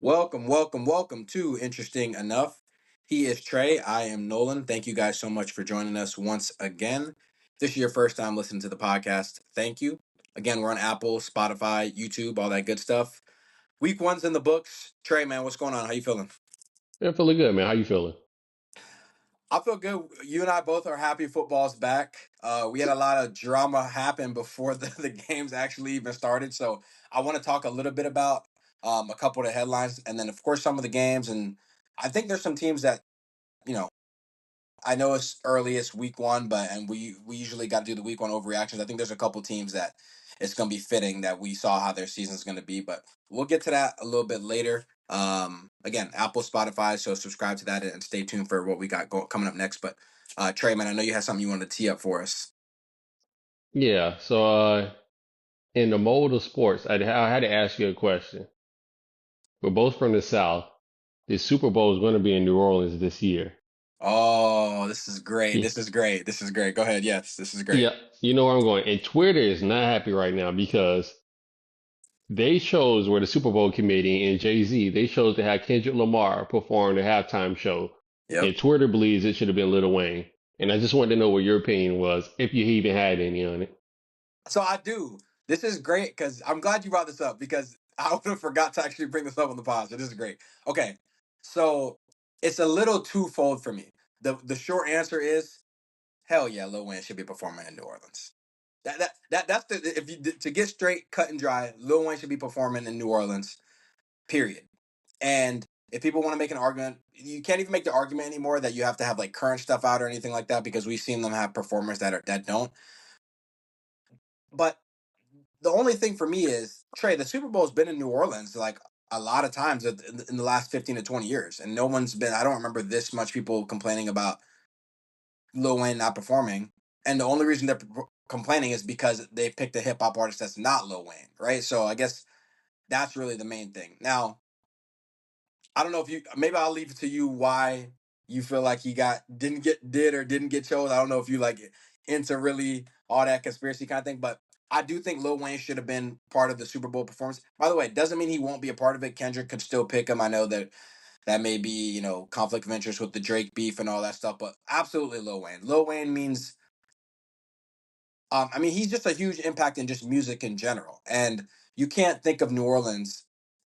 Welcome, welcome, welcome to Interesting Enough. He is Trey. I am Nolan. Thank you guys so much for joining us once again. If this is your first time listening to the podcast, thank you. Again, we're on Apple, Spotify, YouTube, all that good stuff. Week one's in the books. Trey, man, what's going on? How you feeling? I'm feeling good, man. How you feeling? I feel good. You and I both are happy football's back. We had a lot of drama happen before the games actually even started. So I want to talk a little bit about a couple of the headlines and then, of course, some of the games. And I think there's some teams that, you know, I know it's early, it's week one, but and we usually got to do the week one overreactions. I think there's a couple teams that it's going to be fitting that we saw how their season's going to be, but we'll get to that a little bit later. Again, Apple, Spotify, so subscribe to that and stay tuned for what we got coming up next. But Trey, man, I know you had something you wanted to tee up for us. Yeah. In the mold of sports, I had to ask you a question. We're both from the South. The Super Bowl is going to be in New Orleans this year. Oh, this is great. Yeah, This is great. This is great. Go ahead. Yes, this is great. yeah, you know where I'm going. And Twitter is not happy right now because they chose where the Super Bowl committee and Jay-Z, they chose to have Kendrick Lamar perform the halftime show. Yep. And Twitter believes it should have been Lil Wayne. And I just wanted to know what your opinion was, if you even had any on it. So I do. This is great because I'm glad you brought this up because I would have forgot to actually bring this up on the pod. So this is great. Okay, so it's a little twofold for me. The short answer is hell yeah, Lil Wayne should be performing in New Orleans. That's the if you to get straight, cut and dry. Lil Wayne should be performing in New Orleans. Period. And if people want to make an argument, you can't even make the argument anymore that you have to have like current stuff out or anything like that because we've seen them have performers that don't. But the only thing for me is Trey. The Super Bowl's been in New Orleans like a lot of times in the last 15 to 20 years, and no one's been. I don't remember this much people complaining about Lil Wayne not performing, and the only reason they're complaining is because they picked a hip hop artist that's not Lil Wayne, right? So I guess that's really the main thing. Now, I don't know if you maybe I'll leave it to you why you feel like he got didn't get chose. I don't know if you like into really all that conspiracy kind of thing, but I do think Lil Wayne should have been part of the Super Bowl performance. By the way, it doesn't mean he won't be a part of it. Kendrick could still pick him. I know that may be, conflict of interest with the Drake beef and all that stuff, but absolutely Lil Wayne. Lil Wayne means I mean, he's just a huge impact in just music in general. And you can't think of New Orleans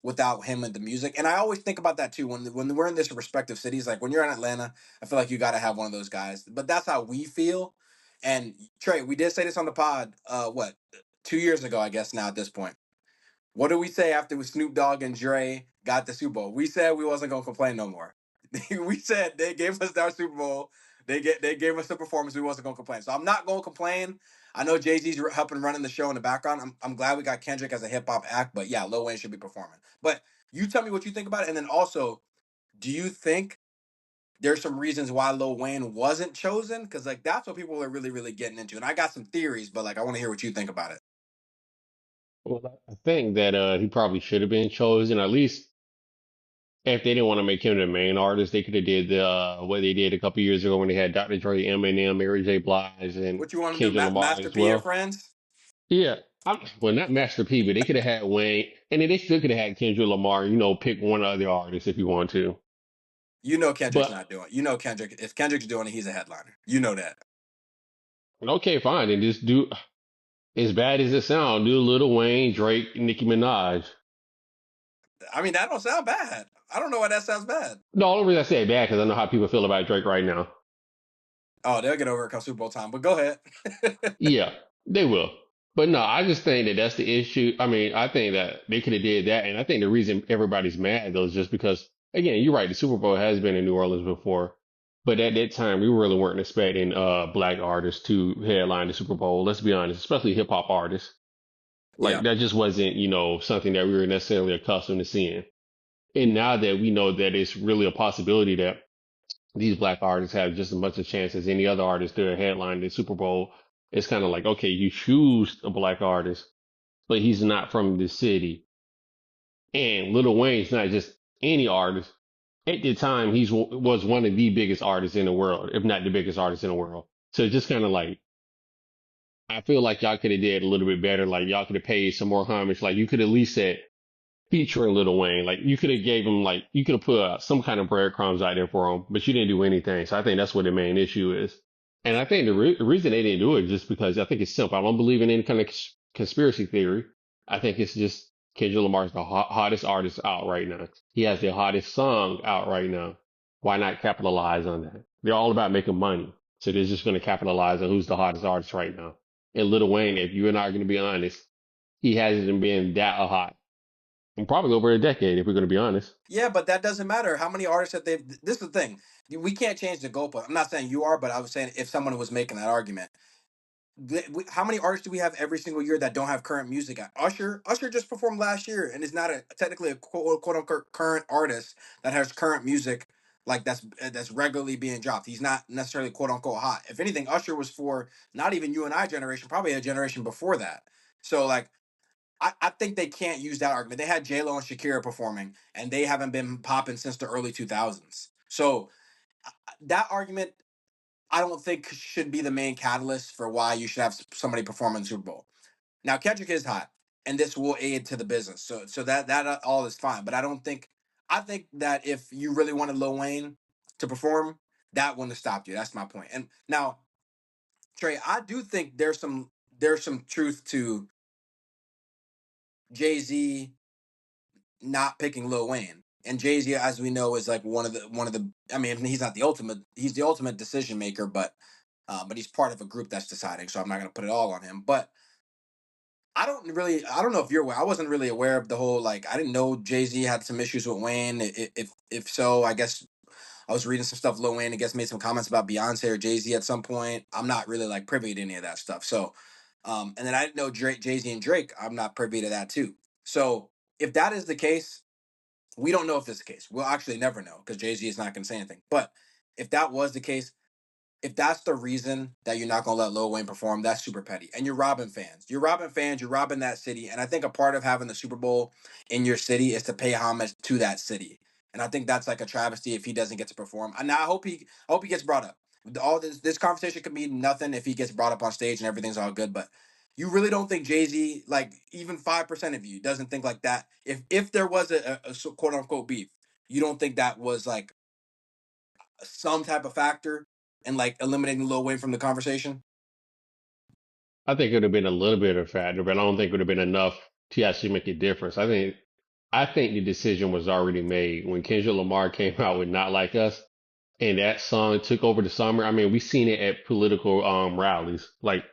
without him and the music. And I always think about that too when we're in this respective cities. Like when you're in Atlanta, I feel like you got to have one of those guys. But that's how we feel. And Trey, we did say this on the pod. What 2 years ago, I guess now at this point. What did we say after Snoop Dogg and Dre got the Super Bowl? We said we wasn't gonna complain no more. We said they gave us our Super Bowl. They gave us the performance. We wasn't gonna complain. So I'm not gonna complain. I know Jay Z's helping running the show in the background. I'm glad we got Kendrick as a hip hop act, but yeah, Lil Wayne should be performing. But you tell me what you think about it, and then also, do you think there's some reasons why Lil Wayne wasn't chosen? Because like that's what people are really really getting into, and I got some theories, but like I want to hear what you think about it. Well, I think that he probably should have been chosen. At least if they didn't want to make him the main artist, they could have did what they did a couple years ago when they had Dr. Dre, Eminem, Mary J. Blige, and What you want to do, Kendrick Lamar Master as P and well. Friends? Yeah, well, not Master P, but they could have had Wayne, and then they still could have had Kendrick Lamar. Pick one other artist if you want to. You know Kendrick's But not doing. You know Kendrick. If Kendrick's doing it, he's a headliner. You know that. okay, fine, and just do as bad as it sounds. Do Lil Wayne, Drake, Nicki Minaj. I mean, that don't sound bad. I don't know why that sounds bad. The only reason I say bad because I know how people feel about Drake right now. Oh, they'll get over it come Super Bowl time. But go ahead. Yeah, they will. But no, I just think that that's the issue. I mean, I think that they could have did that, and I think the reason everybody's mad though is just because, again, you're right. The Super Bowl has been in New Orleans before, but at that time we really weren't expecting black artists to headline the Super Bowl. Let's be honest, especially hip hop artists. Yeah. Like that just wasn't, something that we were necessarily accustomed to seeing. And now that we know that it's really a possibility that these black artists have just as much a chance as any other artist to headline the Super Bowl. It's kind of like, okay, you choose a black artist, but he's not from the city. And Lil Wayne's not just any artist. At the time, was one of the biggest artists in the world, if not the biggest artist in the world. So it's just kind of like, I feel like y'all could have did a little bit better. Like y'all could have paid some more homage. Like you could at least said, featuring Lil Wayne. Like you could have gave him like you could have put some kind of breadcrumbs out there for him, but you didn't do anything. So I think that's what the main issue is. And I think the reason they didn't do it is just because I think it's simple. I don't believe in any kind of conspiracy theory. I think it's just Kendrick Lamar's the hottest artist out right now. He has the hottest song out right now. Why not capitalize on that? They're all about making money. So they're just going to capitalize on who's the hottest artist right now. And Lil Wayne, if you and I are going to be honest, he hasn't been that hot in probably over a decade, if we're going to be honest. Yeah, but that doesn't matter. How many artists that they've? This is the thing. We can't change the goalpost. I'm not saying you are, but I was saying if someone was making that argument, how many artists do we have every single year that don't have current music out? Usher just performed last year and is not technically a quote unquote current artist that has current music like that's regularly being dropped. He's not necessarily quote unquote hot. If anything, Usher was for not even you and I generation, probably a generation before that. So like I think they can't use that argument. They had J Lo and Shakira performing, and they haven't been popping since the early 2000s. So that argument I don't think should be the main catalyst for why you should have somebody perform in the Super Bowl. Now Kendrick is hot, and this will aid to the business. So that all is fine. But I don't think I think that if you really wanted Lil Wayne to perform, that wouldn't have stopped you. That's my point. And now, Trey, I do think there's some truth to Jay Z not picking Lil Wayne. And Jay Z, as we know, is like one of the. I mean, he's not the ultimate. He's the ultimate decision maker, but he's part of a group that's deciding. So I'm not going to put it all on him. But I don't know if you're aware. I wasn't really aware of the whole like. I didn't know Jay Z had some issues with Wayne. If so, I guess I was reading some stuff. Lil Wayne, I guess, made some comments about Beyonce or Jay Z at some point. I'm not really like privy to any of that stuff. So, and then I didn't know Jay Z and Drake. I'm not privy to that too. So if that is the case, we don't know if this is the case. We'll actually never know because Jay Z is not going to say anything. But if that was the case, if that's the reason that you're not going to let Lil Wayne perform, that's super petty. And you're robbing fans. You're robbing fans. You're robbing that city. And I think a part of having the Super Bowl in your city is to pay homage to that city. And I think that's like a travesty if he doesn't get to perform. And I hope he gets brought up. All this conversation could mean nothing if he gets brought up on stage and everything's all good. But you really don't think Jay Z, like even 5% of you, doesn't think like that. If there was a quote unquote beef, you don't think that was like some type of factor in like eliminating Lil Wayne from the conversation? I think it would have been a little bit of a factor, but I don't think it would have been enough to actually make a difference. I think the decision was already made when Kendrick Lamar came out with "Not Like Us" and that song took over the summer. I mean, we've seen it at political rallies. Like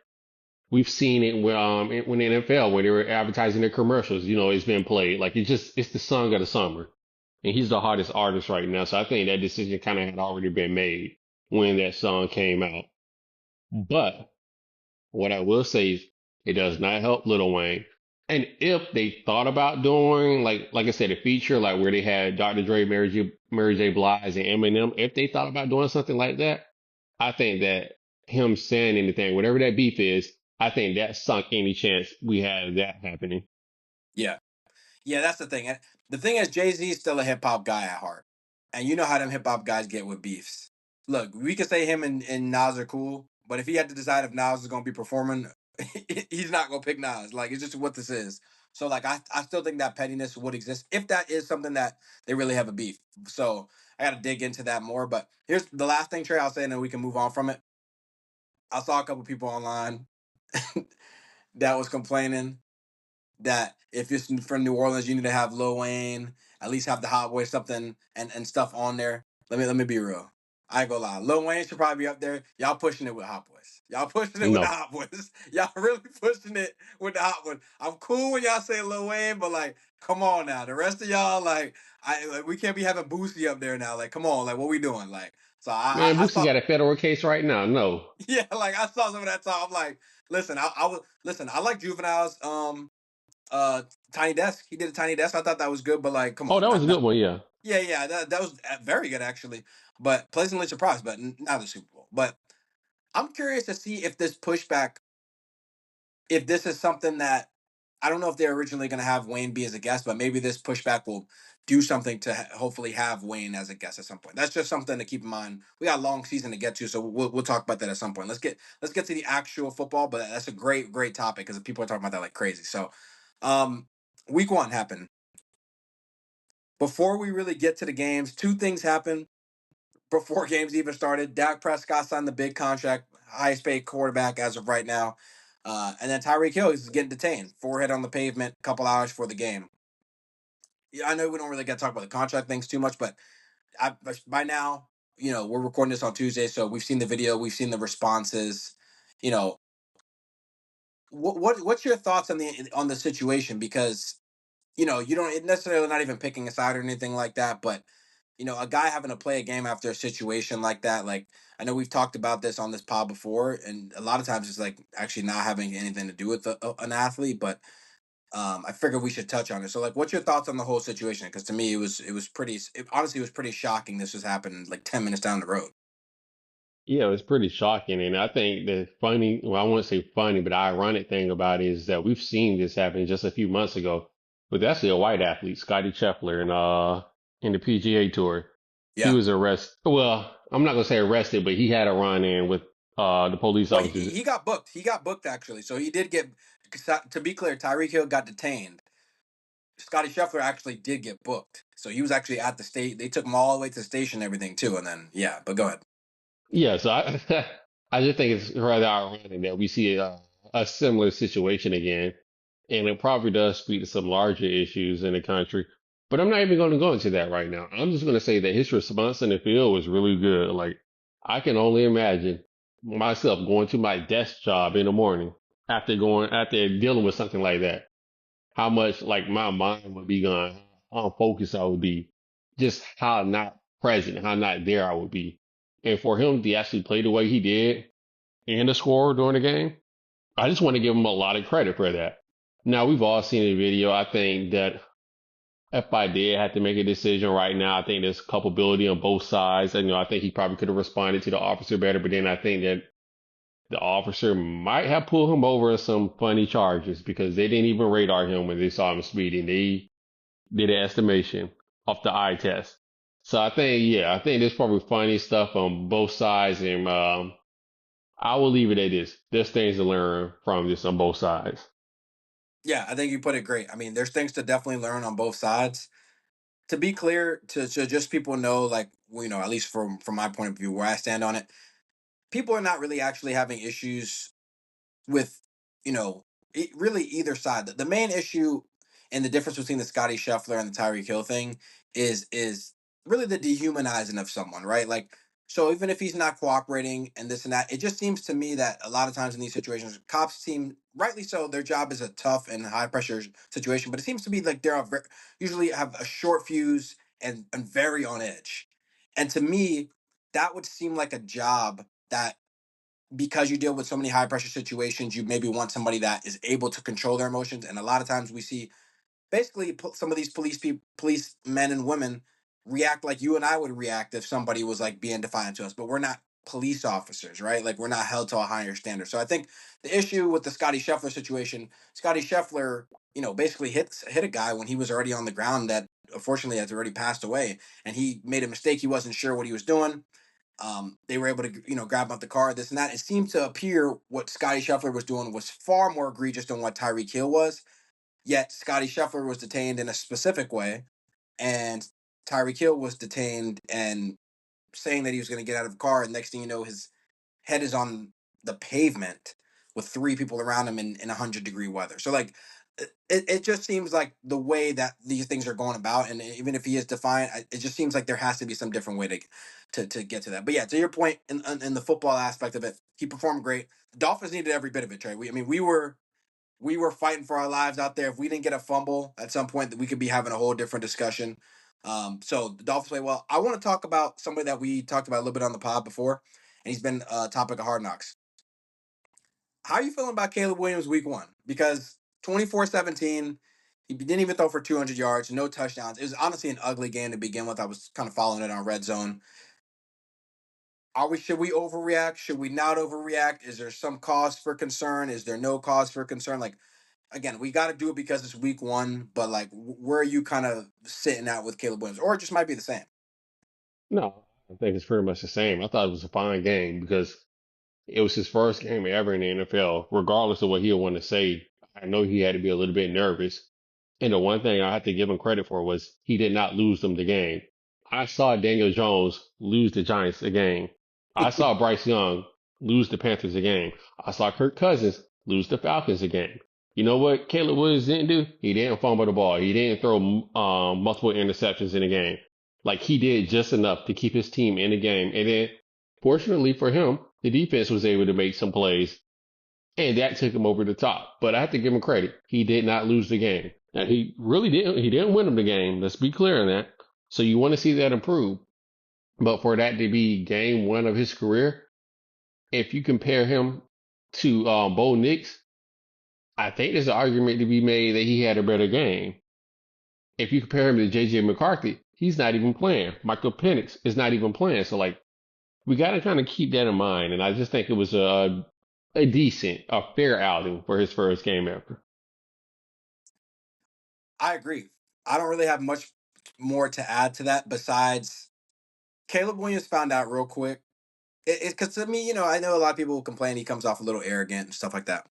we've seen it when the NFL when they were advertising their commercials. It's been played. Like it's the song of the summer, and he's the hottest artist right now. So I think that decision kind of had already been made when that song came out. But what I will say is it does not help Lil Wayne. And if they thought about doing like I said, a feature like where they had Dr. Dre, Mary J. Blige, and Eminem, if they thought about doing something like that, I think that him saying anything, whatever that beef is, I think that sunk any chance we had of that happening. Yeah. Yeah, that's the thing. And the thing is, Jay Z is still a hip hop guy at heart, and you know how them hip hop guys get with beefs. Look, we could say him and Nas are cool, but if he had to decide if Nas is going to be performing, he's not going to pick Nas. Like it's just what this is. So like I still think that pettiness would exist if that is something that they really have a beef. So I got to dig into that more. But here's the last thing, Trey. I'll say, and then we can move on from it. I saw a couple people online that was complaining that if it's from New Orleans, you need to have Lil Wayne, at least have the Hot Boys something and stuff on there. Let me be real. I ain't gonna lie. Lil Wayne should probably be up there. Y'all pushing it with Hot Boys. Y'all pushing it with the No. Hot Boys. Y'all really pushing it with the Hot Boys. I'm cool when y'all say Lil Wayne, but like, come on now. The rest of y'all, we can't be having Boosie up there now. Like, come on, like, what we doing? Like, so Man, I Boosie saw, got a federal case right now. No. yeah, like I saw some of that talk. I'm like, listen, I was listen. I like Juvenile's uh Tiny Desk. He did a Tiny Desk. I thought that was good, but like, come Oh, on, that was not a not good one, yeah. yeah, that was very good actually, but pleasantly surprised, but not the Super Bowl. But I'm curious to see if this pushback, if this is something that I don't know if they're originally going to have Wayne be as a guest, but maybe this pushback will do something to hopefully have Wayne as a guest at some point. That's just something to keep in mind. We got a long season to get to, so we'll talk about that at some point. Let's get to the actual football, but that's a great topic because people are talking about that like crazy. So, um, week one happened. before we really get to the games, two things happen before games even started. Dak Prescott signed the big contract, highest paid quarterback as of right now. And then Tyreek Hill is getting detained, forehead on the pavement, a couple hours before the game. Yeah, I know we don't really get to talk about the contract things too much, but by now, we're recording this on Tuesday, so we've seen the video, we've seen the responses. You know, what's your thoughts on the situation? Because you don't necessarily not even picking a side or anything like that, but a guy having to play a game after a situation like that, like I know we've talked about this on this pod before, and a lot of times it's like actually not having anything to do with an athlete, but I figured we should touch on it. So, like, what's your thoughts on the whole situation? Because to me, honestly, it was pretty shocking. This was happening like 10 minutes down the road. Yeah, it was pretty shocking. And I think the funny, well, I wouldn't say funny, but the ironic thing about it is that we've seen this happen just a few months ago with actually a white athlete, Scotty Scheffler, in the PGA Tour. He Yeah. was arrested. Well, I'm not gonna say arrested, but he had a run in with the police Well, officers. he got booked. He got booked actually. So he did get. To be clear, Tyreek Hill got detained. Scotty Scheffler actually did get booked. So he was actually at the state. They took him all the way to the station and everything too. And then yeah, but go ahead. Yeah, so I I just think it's rather ironic that we see a similar situation again, and it probably does speak to some larger issues in the country. But I'm not even going to go into that right now. I'm just going to say that his response in the field was really good. Like I can only imagine myself going to my desk job in the morning after dealing with something like that. How much like my mind would be gone, how focused I would be, just how not present, how not there I would be. And for him to actually play the way he did and to score during the game, I just want to give him a lot of credit for that. Now we've all seen the video. I think that if I did have to make a decision right now, I think there's culpability on both sides. And, I think he probably could have responded to the officer better, but then I think that the officer might have pulled him over on some funny charges because they didn't even radar him when they saw him speeding. They did an estimation off the eye test. So I think there's probably funny stuff on both sides, and I will leave it at this. There's things to learn from this on both sides. Yeah, I think you put it great. I mean, there's things to definitely learn on both sides. To be clear, to just people know, like at least from my point of view, where I stand on it, people are not really actually having issues with really either side. The main issue and the difference between the Scotty Scheffler and the Tyreek Hill thing is really the dehumanizing of someone, right? Like, so even if he's not cooperating and this and that, it just seems to me that a lot of times in these situations, cops seem rightly so. Their job is a tough and high pressure situation, but it seems to be like usually have a short fuse and very on edge. And to me, that would seem like a job that, because you deal with so many high pressure situations, you maybe want somebody that is able to control their emotions. And a lot of times we see basically some of these police men and women react like you and I would react if somebody was like being defiant to us, but we're not police officers, right? Like we're not held to a higher standard. So I think the issue with the Scotty Scheffler situation, Scotty Scheffler, basically hit a guy when he was already on the ground that unfortunately has already passed away, and he made a mistake. He wasn't sure what he was doing. They were able to, grab him out the car, this and that. It seemed to appear what Scotty Scheffler was doing was far more egregious than what Tyreek Hill was. Yet Scotty Scheffler was detained in a specific way, and Tyreek Hill was detained and saying that he was going to get out of the car. And next thing you know, his head is on the pavement with three people around him in 100-degree weather. So like, it just seems like the way that these things are going about, and even if he is defiant, it just seems like there has to be some different way to get to that. But yeah, to your point, in the football aspect of it, he performed great. The Dolphins needed every bit of it, Trey. We were fighting for our lives out there. If we didn't get a fumble at some point, that we could be having a whole different discussion. So the Dolphins play well. I want to talk about somebody that we talked about a little bit on the pod before, and he's been a topic of Hard Knocks. How are you feeling about Caleb Williams week one? Because 24-17, he didn't even throw for 200 yards, no touchdowns. It was honestly an ugly game to begin with. I was kind of following it on Red Zone. Should we overreact? Should we not overreact? Is there some cause for concern? Is there no cause for concern? Like, again, we got to do it because it's week one, but like, where are you kind of sitting at with Caleb Williams? Or it just might be the same. No, I think it's pretty much the same. I thought it was a fine game because it was his first game ever in the NFL. Regardless of what he'll want to say, I know he had to be a little bit nervous. And the one thing I have to give him credit for was he did not lose them the game. I saw Daniel Jones lose the Giants a game. I saw Bryce Young lose the Panthers a game. I saw Kirk Cousins lose the Falcons a game. You know what Caleb Williams didn't do? He didn't fumble the ball. He didn't throw multiple interceptions in the game. Like he did just enough to keep his team in the game. And then, fortunately for him, the defense was able to make some plays and that took him over the top. But I have to give him credit. He did not lose the game. Now he really didn't. He didn't win him the game. Let's be clear on that. So you want to see that improve. But for that to be game one of his career, if you compare him to Bo Nix, I think there's an argument to be made that he had a better game. If you compare him to JJ McCarthy, he's not even playing. Michael Penix is not even playing. So like we got to kind of keep that in mind. And I just think it was a decent, a fair outing for his first game ever. I agree. I don't really have much more to add to that besides Caleb Williams found out real quick. Because to me, I know a lot of people will complain he comes off a little arrogant and stuff like that.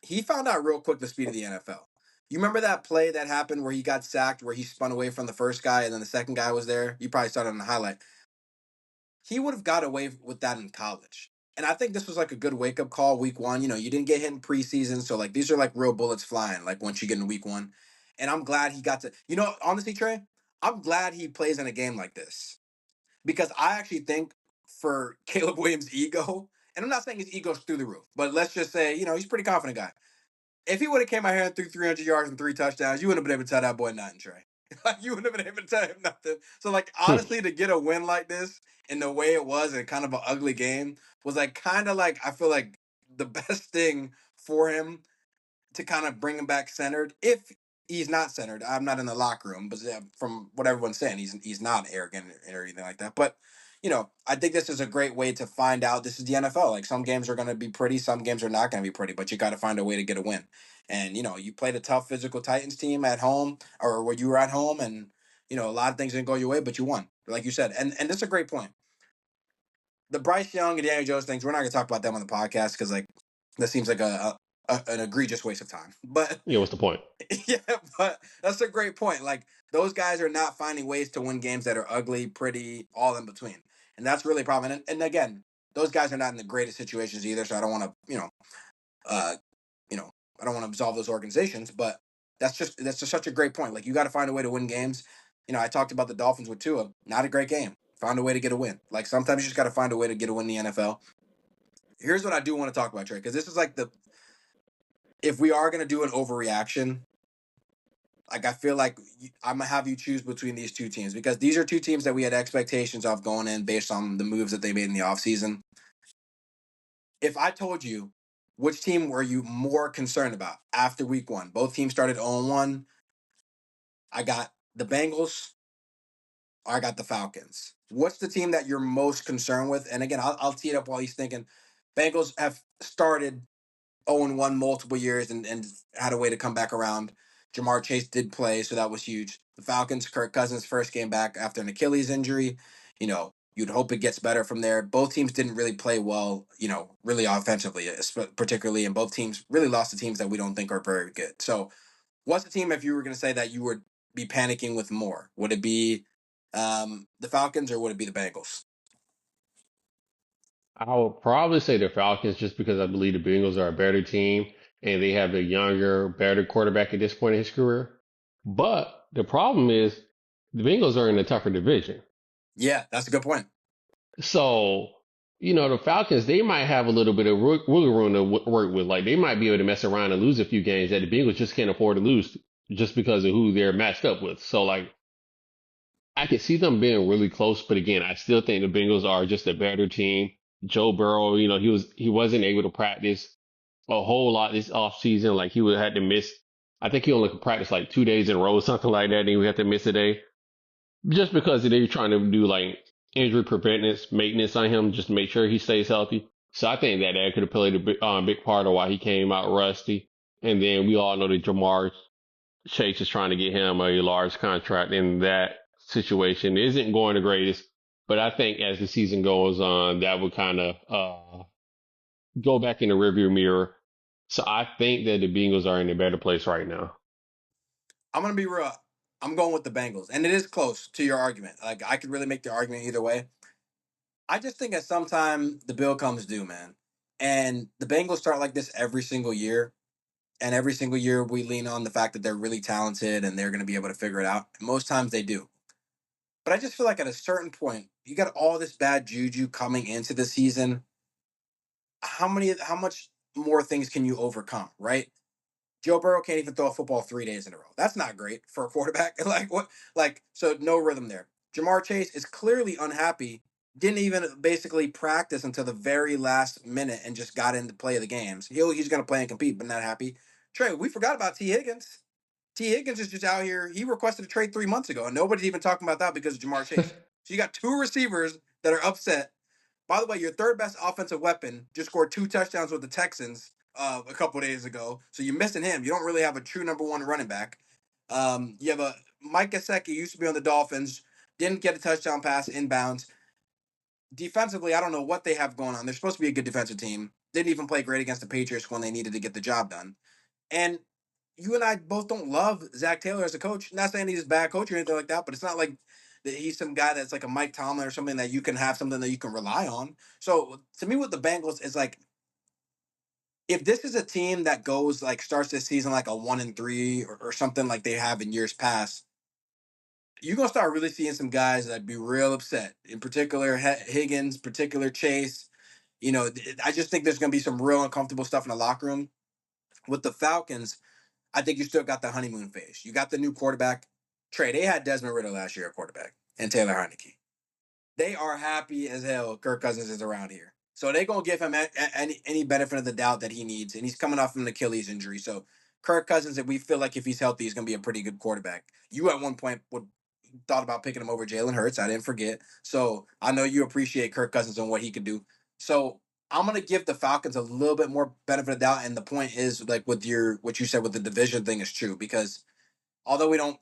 He found out real quick the speed of the NFL. You remember that play that happened where he got sacked, where he spun away from the first guy and then the second guy was there? You probably saw it on the highlight. He would have got away with that in college. And I think this was like a good wake up call week one. You didn't get hit in preseason. So, like, these are like real bullets flying, like, once you get in week one. And I'm glad he got to, honestly, Trey, I'm glad he plays in a game like this because I actually think for Caleb Williams' ego, and I'm not saying his ego's through the roof, but let's just say, he's a pretty confident guy. If he would have came out here and threw 300 yards and 3 touchdowns, you wouldn't have been able to tell that boy nothing, Trey. Like, you wouldn't have been able to tell him nothing. So, like, honestly, to get a win like this in the way it was and kind of an ugly game was like kind of like I feel like the best thing for him to kind of bring him back centered. If he's not centered, I'm not in the locker room, but from what everyone's saying, he's not arrogant or anything like that. But I think this is a great way to find out. This is the NFL. Like, some games are going to be pretty, some games are not going to be pretty, but you got to find a way to get a win. And you played a tough physical Titans team at home, or where you were at home, and a lot of things didn't go your way, but you won, like you said. And that's a great point. The Bryce Young and Daniel Jones things, we're not going to talk about them on the podcast because, like, that seems like an egregious waste of time. But Yeah, what's the point? yeah, but that's a great point. Like, those guys are not finding ways to win games that are ugly, pretty, all in between, and that's really a problem. And again, those guys are not in the greatest situations either. So I don't want to, uh, I don't want to absolve those organizations. But that's just such a great point. Like, you got to find a way to win games. I talked about the Dolphins with Tua. Not a great game. Found a way to get a win. Like, sometimes you just got to find a way to get a win in the NFL. Here's what I do want to talk about, Trey, because this is like if we are gonna do an overreaction, like, I feel like I'm gonna have you choose between these two teams because these are two teams that we had expectations of going in based on the moves that they made in the offseason. If I told you which team were you more concerned about after week one, both teams started 0-1. I got the Bengals, or I got the Falcons. What's the team that you're most concerned with? And again, I'll tee it up while he's thinking. Bengals have started 0-1 multiple years and had a way to come back around. Jamar Chase did play, so that was huge. The Falcons, Kirk Cousins' first game back after an Achilles injury. You'd hope it gets better from there. Both teams didn't really play well, really offensively, particularly, and both teams really lost to teams that we don't think are very good. So, what's the team, if you were going to say that you would be panicking with more? Would it be the Falcons or would it be the Bengals? I would probably say the Falcons just because I believe the Bengals are a better team and they have a younger, better quarterback at this point in his career. But the problem is the Bengals are in a tougher division. Yeah, that's a good point. So, the Falcons, they might have a little bit of wiggle room to work with. Like, they might be able to mess around and lose a few games that the Bengals just can't afford to lose just because of who they're matched up with. So, like, I can see them being really close, but again, I still think the Bengals are just a better team. Joe Burrow, he wasn't able to practice a whole lot this off season. Like he would have had to miss. I think he only could practice like 2 days in a row, something like that. And he would have to miss a day just because they were trying to do like injury preventance, maintenance on him, just to make sure he stays healthy. So I think that could have played a big part of why he came out rusty. And then we all know that Jamar Chase is trying to get him a large contract, and that situation isn't going the greatest. But I think as the season goes on, that would kind of go back in the rearview mirror. So I think that the Bengals are in a better place right now. I'm gonna be real. I'm going with the Bengals, and it is close to your argument. Like I could really make the argument either way. I just think at some time the bill comes due, man, and the Bengals start like this every single year. And every single year we lean on the fact that they're really talented and they're going to be able to figure it out. And most times they do. But I just feel like at a certain point, you got all this bad juju coming into the season. How much more things can you overcome, right? Joe Burrow can't even throw a football 3 days in a row. That's not great for a quarterback. Like what? Like so, no rhythm there. Jamar Chase is clearly unhappy. Didn't even basically practice until the very last minute and just got into play of the games. He's going to play and compete, but not happy. Trey, we forgot about T Higgins. T Higgins is just out here. He requested a trade 3 months ago, and nobody's even talking about that because of Jamar Chase. So you got two receivers that are upset. By the way, your third best offensive weapon just scored 2 touchdowns with the Texans a couple days ago. So you're missing him. You don't really have a true number one running back. You have a Mike Gesicki used to be on the Dolphins, didn't get a touchdown pass inbounds. Defensively, I don't know what they have going on. They're supposed to be a good defensive team. Didn't even play great against the Patriots when they needed to get the job done. And you and I both don't love Zach Taylor as a coach. Not saying he's a bad coach or anything like that, but it's not like that he's some guy that's like a Mike Tomlin or something that you can have something that you can rely on. So to me, with the Bengals, is like if this is a team that goes like starts this season like a 1-3 or something like they have in years past, you're gonna start really seeing some guys that be real upset. In particular, Higgins, particular Chase. I just think there's gonna be some real uncomfortable stuff in the locker room with the Falcons. I think you still got the honeymoon phase. You got the new quarterback. Trey, they had Desmond Ritter last year at quarterback and Taylor Heineke. They are happy as hell Kirk Cousins is around here. So they're going to give him any benefit of the doubt that he needs. And he's coming off from an Achilles injury. So Kirk Cousins, if we feel like if he's healthy, he's going to be a pretty good quarterback. You at one point would thought about picking him over Jalen Hurts. I didn't forget. So I know you appreciate Kirk Cousins and what he could do. So I'm gonna give the Falcons a little bit more benefit of doubt. And the point is, like with your what you said with the division thing is true because although we don't,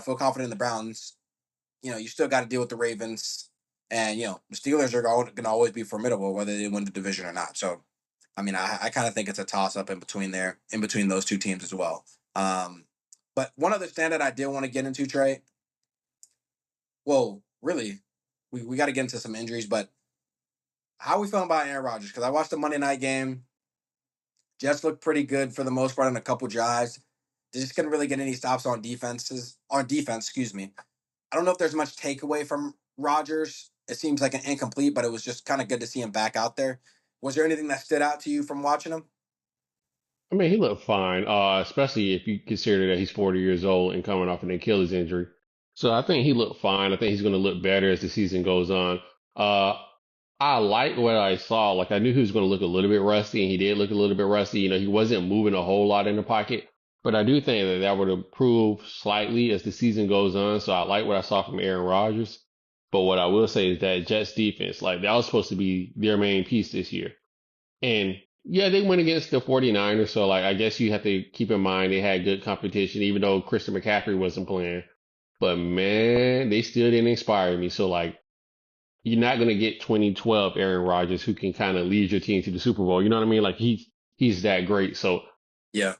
feel confident in the Browns, you still got to deal with the Ravens, and the Steelers are going to always be formidable whether they win the division or not. So, I mean, I kind of think it's a toss up in between there, in between those two teams as well. But one other standout I did want to get into, Trey. Well, really, we got to get into some injuries, but how are we feeling about Aaron Rodgers? Because I watched the Monday night game. Jets looked pretty good for the most part on a couple drives. They just couldn't really get any stops on defense. Excuse me. I don't know if there's much takeaway from Rodgers. It seems like an incomplete, but it was just kind of good to see him back out there. Was there anything that stood out to you from watching him? I mean, he looked fine, especially if you consider that he's 40 years old and coming off an Achilles injury. So I think he looked fine. I think he's going to look better as the season goes on. Uh, I like what I saw. Like I knew he was going to look a little bit rusty, and he did look a little bit rusty. He wasn't moving a whole lot in the pocket, but I do think that that would improve slightly as the season goes on. So I like what I saw from Aaron Rodgers. But what I will say is that Jets defense, like that was supposed to be their main piece this year. And yeah, they went against the 49ers. So like I guess you have to keep in mind they had good competition, even though Christian McCaffrey wasn't playing. But man, they still didn't inspire me. So like you're not gonna get 2012 Aaron Rodgers who can kind of lead your team to the Super Bowl. You know what I mean? Like he's that great. So Yeah.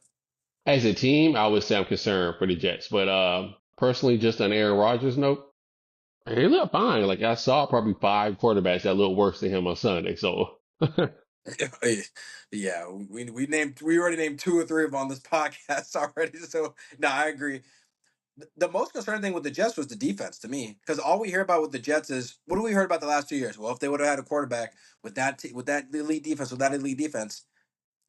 as a team, I would say I'm concerned for the Jets. But personally, just on Aaron Rodgers note, he looked fine. Like I saw probably 5 quarterbacks that looked worse than him on Sunday. So Yeah, we already named two or three of them on this podcast already. So no, I agree. The most concerning thing with the Jets was the defense to me, because all we hear about with the Jets is what do we heard about the last 2 years? Well, if they would have had a quarterback with that elite defense,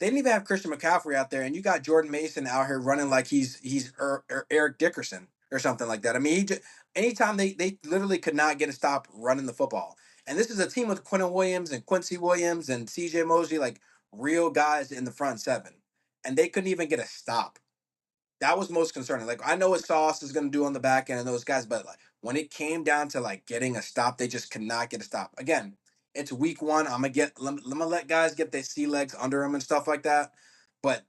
they didn't even have Christian McCaffrey out there, and you got Jordan Mason out here running like he's Eric Dickerson or something like that. I mean, anytime they literally could not get a stop running the football, and this is a team with Quentin Williams and Quincy Williams and C.J. Mosley, like real guys in the front seven, and they couldn't even get a stop. That was most concerning. Like I know what Sauce is going to do on the back end and those guys, but like when it came down to like getting a stop, they just could not get a stop. Again, it's week one. I'm gonna let guys get their sea legs under them and stuff like that. But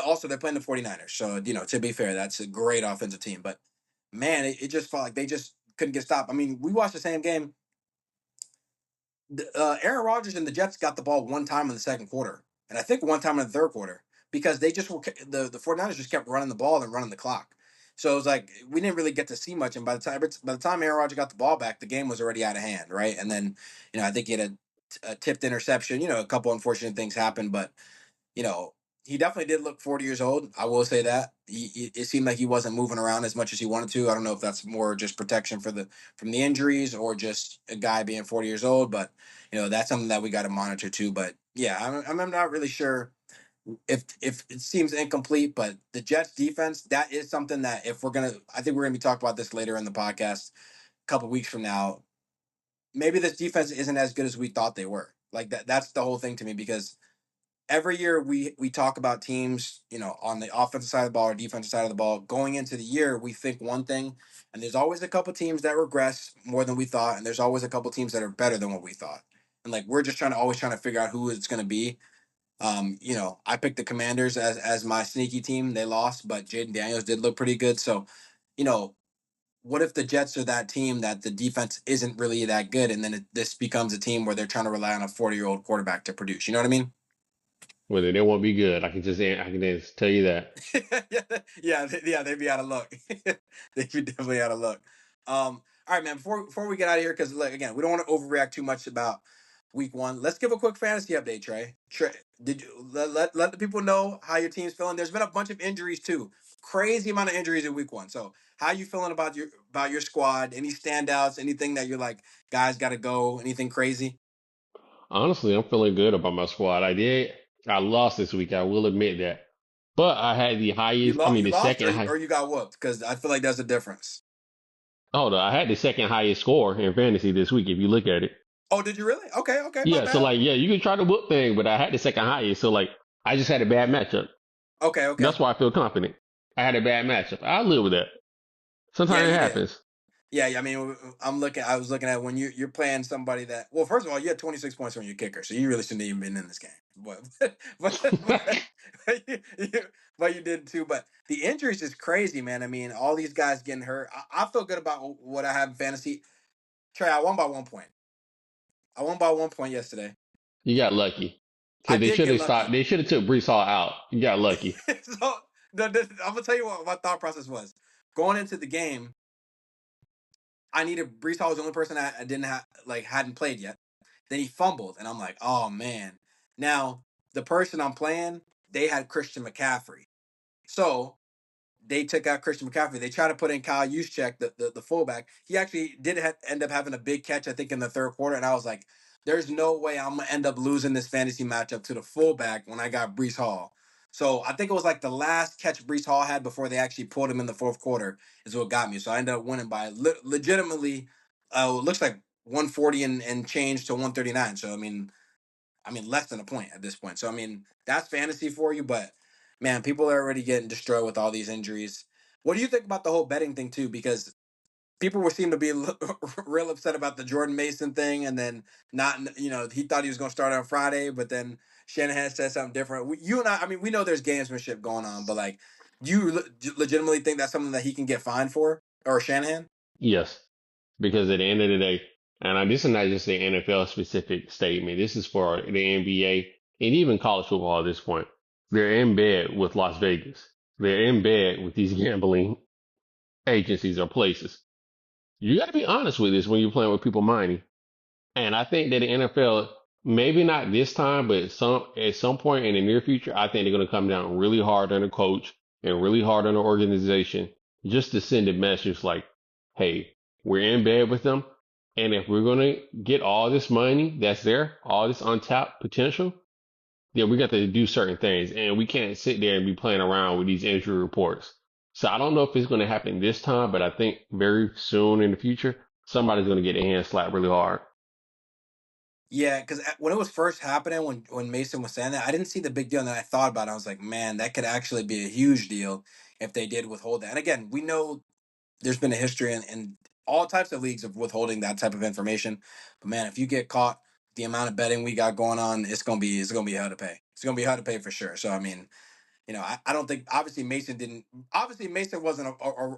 also they're playing the 49ers. So, to be fair, that's a great offensive team. But man, it just felt like they just couldn't get stopped. I mean, we watched the same game. Aaron Rodgers and the Jets got the ball one time in the second quarter. and I think one time in the third quarter, because they just were the 49ers just kept running the ball and running the clock. So it was like we didn't really get to see much. And by the time Aaron Rodgers got the ball back, the game was already out of hand, right? And then I think he had a tipped interception. A couple unfortunate things happened, but you know, he definitely did look 40 years old. I will say that it seemed like he wasn't moving around as much as he wanted to. I don't know if that's more just protection from the injuries or just a guy being 40 years old, but that's something that we got to monitor too. But yeah, I'm not really sure if it seems incomplete, but the Jets defense, that is something that if I think we're gonna be talking about this later in the podcast, a couple weeks from now. Maybe this defense isn't as good as we thought they were. Like that's the whole thing to me because every year we talk about teams, on the offensive side of the ball or defensive side of the ball. Going into the year, we think one thing, and there's always a couple teams that regress more than we thought, and there's always a couple teams that are better than what we thought. And like we're just trying to figure out who it's going to be. I picked the Commanders as my sneaky team. They lost, but Jaden Daniels did look pretty good. So, you know, what if the Jets are that team that the defense isn't really that good, and then this becomes a team where they're trying to rely on a 40-year-old quarterback to produce? You know what I mean? Whether they won't be good, I can just tell you that. Yeah, they'd be out of luck. They'd be definitely out of luck. All right, man. Before we get out of here, because like again, we don't want to overreact too much about week one. Let's give a quick fantasy update, Trey. Trey, did you let the people know how your team's feeling? There's been a bunch of injuries too. Crazy amount of injuries in week one. So how you feeling about your squad? Any standouts? Anything that you're like, guys got to go? Anything crazy? Honestly, I'm feeling good about my squad. I lost this week. I will admit that, but I had the You highest. I lost, mean, you the lost, second or high. or you got whooped? Because I feel like that's a difference. Hold on, I had the second highest score in fantasy this week. If you look at it, Oh, did you really? Okay, okay, my yeah. So bad. like, yeah, you can try the whoop thing, but I had the second highest. So like, I just had a bad matchup. Okay, okay. That's why I feel confident. I had a bad matchup. I live with that. Yeah, Sometimes it you did. happens. Yeah. I mean, I was looking at when you're playing somebody that. Well, first of all, you had 26 points on your kicker, so you really shouldn't have even been in this game. But but you did too. But the injuries is crazy, man. I mean, all these guys getting hurt. I feel good about what I have in fantasy. Trey, I won by 1 point. I won by 1 point yesterday. You got lucky I because they did should get have stopped. lucky. They should have took Brees Hall out. You got lucky. So I'm gonna tell you what my thought process was going into the game. I needed Brees Hall was the only person I didn't have like hadn't played yet. Then he fumbled, and I'm like, oh man. Now the person I'm playing, they had Christian McCaffrey, so they took out Christian McCaffrey. They tried to put in Kyle Juszczyk, the fullback. He actually did end up having a big catch, I think, in the third quarter, and I was like, there's no way I'm gonna end up losing this fantasy matchup to the fullback when I got Brees Hall. So I think it was like the last catch Brees Hall had before they actually pulled him in the fourth quarter is what got me. So I ended up winning by legitimately. It looks like 140 and change to 139. So I mean less than a point at this point. So I mean that's fantasy for you, but man, people are already getting destroyed with all these injuries. What do you think about the whole betting thing too? Because people were seem to be real upset about the Jordan Mason thing, and then not, he thought he was going to start on Friday, but then Shanahan said something different. You and I mean, we know there's gamesmanship going on, but like, do you legitimately think that's something that he can get fined for, or Shanahan? Yes, because at the end of the day, this is not just an NFL specific statement. This is for the NBA and even college football at this point. They're in bed with Las Vegas. They're in bed with these gambling agencies or places. You got to be honest with this when you're playing with people money. And I think that the NFL, maybe not this time, but at some point in the near future, I think they're going to come down really hard on the coach and really hard on the organization just to send a message like, hey, we're in bed with them. And if we're going to get all this money that's there, all this untapped potential, then we got to do certain things. And we can't sit there and be playing around with these injury reports. So I don't know if it's going to happen this time, but I think very soon in the future, somebody's going to get their hands slapped really hard. Yeah, because when it was first happening, when Mason was saying that, I didn't see the big deal, and then I thought about it. I was like, man, that could actually be a huge deal if they did withhold that. And again, we know there's been a history in all types of leagues of withholding that type of information. But man, if you get caught, the amount of betting we got going on, it's gonna be hell to pay. It's gonna be hell to pay for sure. So I mean, I don't think obviously Mason wasn't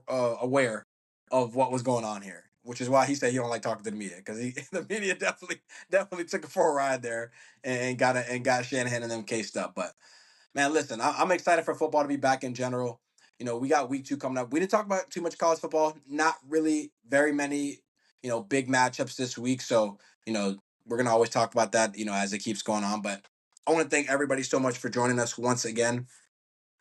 aware of what was going on here. which is why he said he don't like talking to the media because he the media definitely took it for a ride there and got Shanahan and them cased up. But man, listen, I'm excited for football to be back in general. We got week 2 coming up. We didn't talk about too much college football. Not really very many, big matchups this week. So, we're going to always talk about that, as it keeps going on. But I want to thank everybody so much for joining us once again.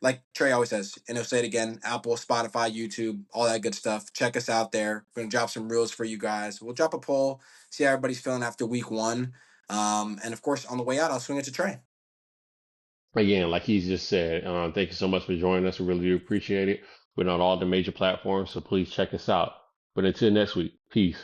Like Trey always says, and he'll say it again: Apple, Spotify, YouTube, all that good stuff. Check us out there. We're going to drop some reels for you guys. We'll drop a poll, see how everybody's feeling after week 1. And of course, on the way out, I'll swing it to Trey. Again, like he's just said, thank you so much for joining us. We really do appreciate it. We're on all the major platforms, so please check us out. But until next week, peace.